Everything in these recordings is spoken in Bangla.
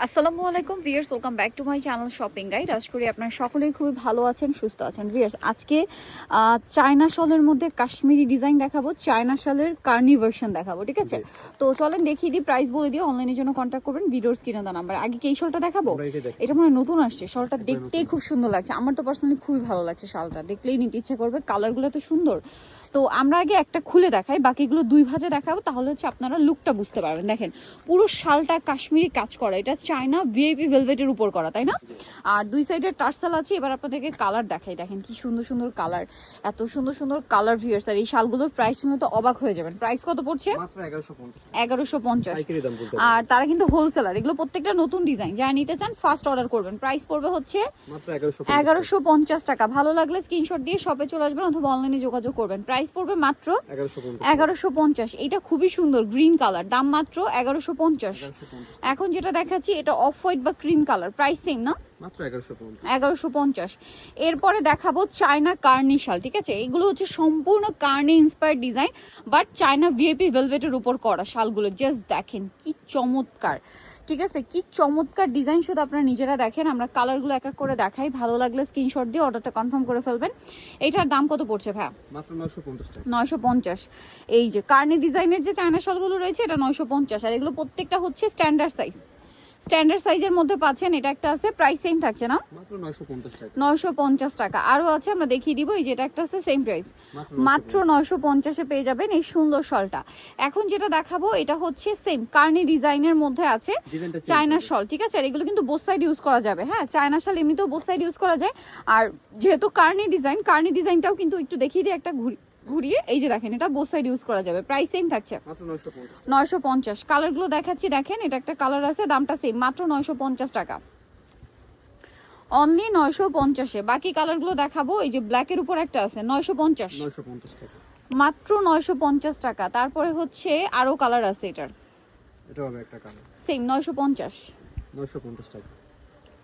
আসসালামু আলাইকুম viewers, welcome back to my channel shopping guide. আশা করি আপনারা সকলেই খুবই ভালো আছেন, সুস্থ আছেন। ভিউয়ার্স, আজকে চায়না শলের মধ্যে কাশ্মীরি ডিজাইন দেখাবো, চায়না শলের কার্নি ভার্সন দেখাবো, ঠিক আছে? তো চলেন দেখিয়ে দিই, প্রাইস বলে দিই, অনলাইনের জন্য কন্ট্যাক্ট করবেন ভিডিওর স্ক্রিনে দেওয়া নাম্বার। আগে কি এই শলটা দেখাবো? এটা মনে হয় নতুন আসছে, শলটা দেখতেই খুব সুন্দর লাগছে, আমার তো পার্সোনালি খুবই ভালো লাগছে। শালটা দেখলেই নিতে ইচ্ছা করবে, কালারগুলো তো সুন্দর। তো আমরা আগে একটা খুলে দেখাই, বাকিগুলো দুই ভাজে দেখাবো, তাহলে হচ্ছে আপনারা লুকটা বুঝতে পারবেন। দেখেন পুরো শালটা কাশ্মীরি কাজ করা, এটা চায়না ভিআইপি ভেলভেটের উপর করা, তাই না? আর দুই সাইডে টার্সাল আছে। এবার আপনাদেরকে কালার দেখাই, দেখেন কি সুন্দর সুন্দর কালার, এত সুন্দর সুন্দর কালার ভিউয়ার্স। আর এই শালগুলোর প্রাইস শুনে তো অবাক হয়ে যাবেন। প্রাইস কত পড়ছে? মাত্র 1150। আর তারা কিন্তু হোলসেলার, এগুলো প্রত্যেকটা নতুন ডিজাইন, যারা নিতে চান ফার্স্ট অর্ডার করবেন। প্রাইস পড়বে হচ্ছে মাত্র 1150 টাকা। ভালো লাগলে স্ক্রিনশট দিয়ে শপে চলে আসবেন অথবা অনলাইনে যোগাযোগ করবেন। প্রাইস পড়বে মাত্র 1150। এটা খুবই সুন্দর গ্রিন কালার, দাম মাত্র 1150। এখন যেটা দেখাচ্ছি এটা অফ হোয়াইট বা ক্রিম কালার, প্রাইস সেম না? মাত্র 1150। এরপরে দেখাবো চায়না কার্নি শাল, ঠিক আছে? এগুলো হচ্ছে সম্পূর্ণ Kani inspired design, but China VIP ভেলভেটের উপর করা শালগুলো। জাস্ট দেখেন কি চমৎকার, ঠিক আছে? কি চমৎকার ডিজাইন, শুধু আপনারা নিজেরা দেখেন। আমরা কালারগুলো এক এক করে দেখাই, ভালো লাগলে স্ক্রিনশট দিয়ে অর্ডারটা কনফার্ম করে ফেলবেন। এইটার দাম কত পড়ছে ভাইয়া? মাত্র 950 টাকা। 950। এই যে কার্নি ডিজাইনের যে চায়না শালগুলো রয়েছে এটা 950। আর এগুলো প্রত্যেকটা হচ্ছে স্ট্যান্ডার্ড সাইজ, স্ট্যান্ডার্ড সাইজের মধ্যে পাচ্ছেন। এটা একটা আছে, প্রাইস সেম থাকছে না? মাত্র 950 টাকা। 950 টাকা। আরও আছে, আমরা দেখিয়ে দিব। এই যেটা একটা আছে সেম প্রাইস, মাত্র 950-এ পেয়ে যাবেন এই সুন্দর শলটা। এখন যেটা দেখাবো এটা হচ্ছে সেম কার্নি ডিজাইনের মধ্যে আছে চায়না শল, ঠিক আছে? আর এগুলো কিন্তু বোথ সাইড ইউজ করা যাবে। হ্যাঁ, চায়না শাল এমনিতেও বোথ সাইড ইউজ করা যায়। আর যেহেতু কার্নি ডিজাইনটাও কিন্তু একটু দেখিয়ে দিই একটা ঘুরিয়ে। এই যে দেখেন, এটা বোথ সাইড ইউজ করা যাবে। প্রাইস সেম থাকছে মাত্র 950। কালারগুলো দেখাচ্ছি, দেখেন এটা একটা কালার আছে, দামটা সেম, মাত্র 950 টাকা, অনলি 950-এ। বাকি কালারগুলো দেখাবো। এই যে ব্ল্যাকের উপর একটা আছে 950 টাকা। মাত্র 950 টাকা। তারপরে হচ্ছে আরো কালার আছে, এটার এটা হবে একটা কালার, সেম 950 টাকা।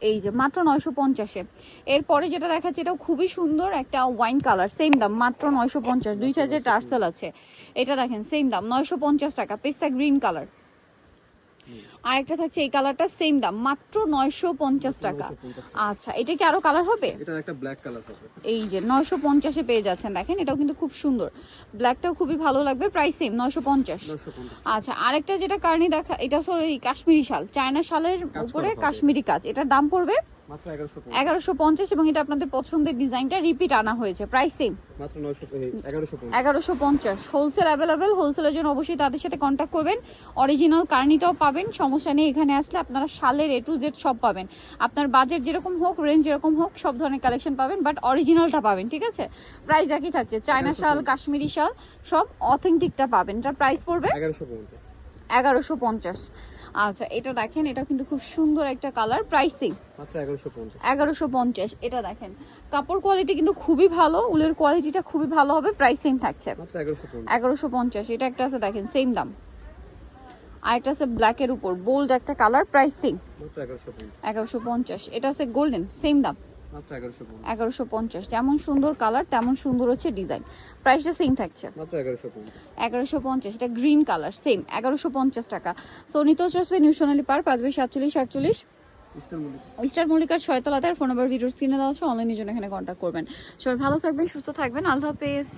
এই যে মাত্র 950-এ। এরপরে যেটা দেখাচ্ছে এটাও খুবই সুন্দর, একটা ওয়াইন কালার, সেম দাম মাত্র 950। দুই সাইডে টার্সেল আছে। এটা দেখেন সেম দাম 950 টাকা, পেস্তা গ্রিন কালার। আরেকটা থাকছে এই কালারটা, সেম দাম মাত্র 950 টাকা। আচ্ছা, এটা কি আরো কালার হবে? এটা একটা ব্ল্যাক কালার হবে। এই যে 950-এ পেয়ে যাচ্ছেন, দেখেন এটাও কিন্তু খুব সুন্দর, ব্ল্যাকটাও খুবই ভালো লাগবে। Price same 950। আচ্ছা, আরেকটা যেটা কার্নি দেখা, এটা সরি কাশ্মীরি শাল, চায়না শালের উপরে কাশ্মীরি কাজ, এটার দাম পড়বে মাত্র 1150। এবং এটা আপনাদের পছন্দের ডিজাইনটা রিপিট আনা হয়েছে। প্রাইস সেম মাত্র 1150। 1150। হোলসেল অ্যাভেলেবেল, হোলসেলের জন্য অবশ্যই তাদের সাথে কন্ট্যাক্ট করবেন। অরিজিনাল কার্নিটাও পাবেন, সমস্যা নেই। এখানে আসলে আপনারা শালের A to Z সব পাবেন। আপনার বাজেট যেরকম হোক, রেঞ্জ যেরকম হোক, সব ধরনের কালেকশন পাবেন, বাট অরিজিনালটা পাবেন, ঠিক আছে? প্রাইস একই থাকছে, চায়না শাল কাশ্মীরি শাল সব অথেন্টিকটা পাবেন। এটার প্রাইস পড়বে 1150। আচ্ছা, এটা দেখেন, এটা কিন্তু খুব সুন্দর একটা কালার, প্রাইসিং মাত্র 1150। এটা দেখেন কাপড় কোয়ালিটি কিন্তু খুবই ভালো, উলের কোয়ালিটিটা খুবই ভালো হবে। প্রাইসিং থাকছে মাত্র 1150। এটা একটা আছে, দেখেন সেম দাম। আরেকটা আছে ব্ল্যাকের উপর বোল্ড একটা কালার, প্রাইসিং মাত্র 1150। এটা আছে গোল্ডেন, সেম দাম মাত্র 1150। যেমন সুন্দর কালার তেমন সুন্দর হচ্ছে ডিজাইন, প্রাইসটা সেম থাকছে মাত্র 1150। এটা গ্রিন কালার, সেম 1150 টাকা। সোনিতো চসবে নিউ সোনালী পার 5/47 ইস্টার মল্লিকার 6তলাতে। ফোন নাম্বার ভিডিওর স্ক্রিনে দেওয়া আছে, অনলাইনের জন্য এখানে কন্ট্যাক্ট করবেন। সবাই ভালো থাকবেন, সুস্থ থাকবেন, আল্লাহ হাফেজ।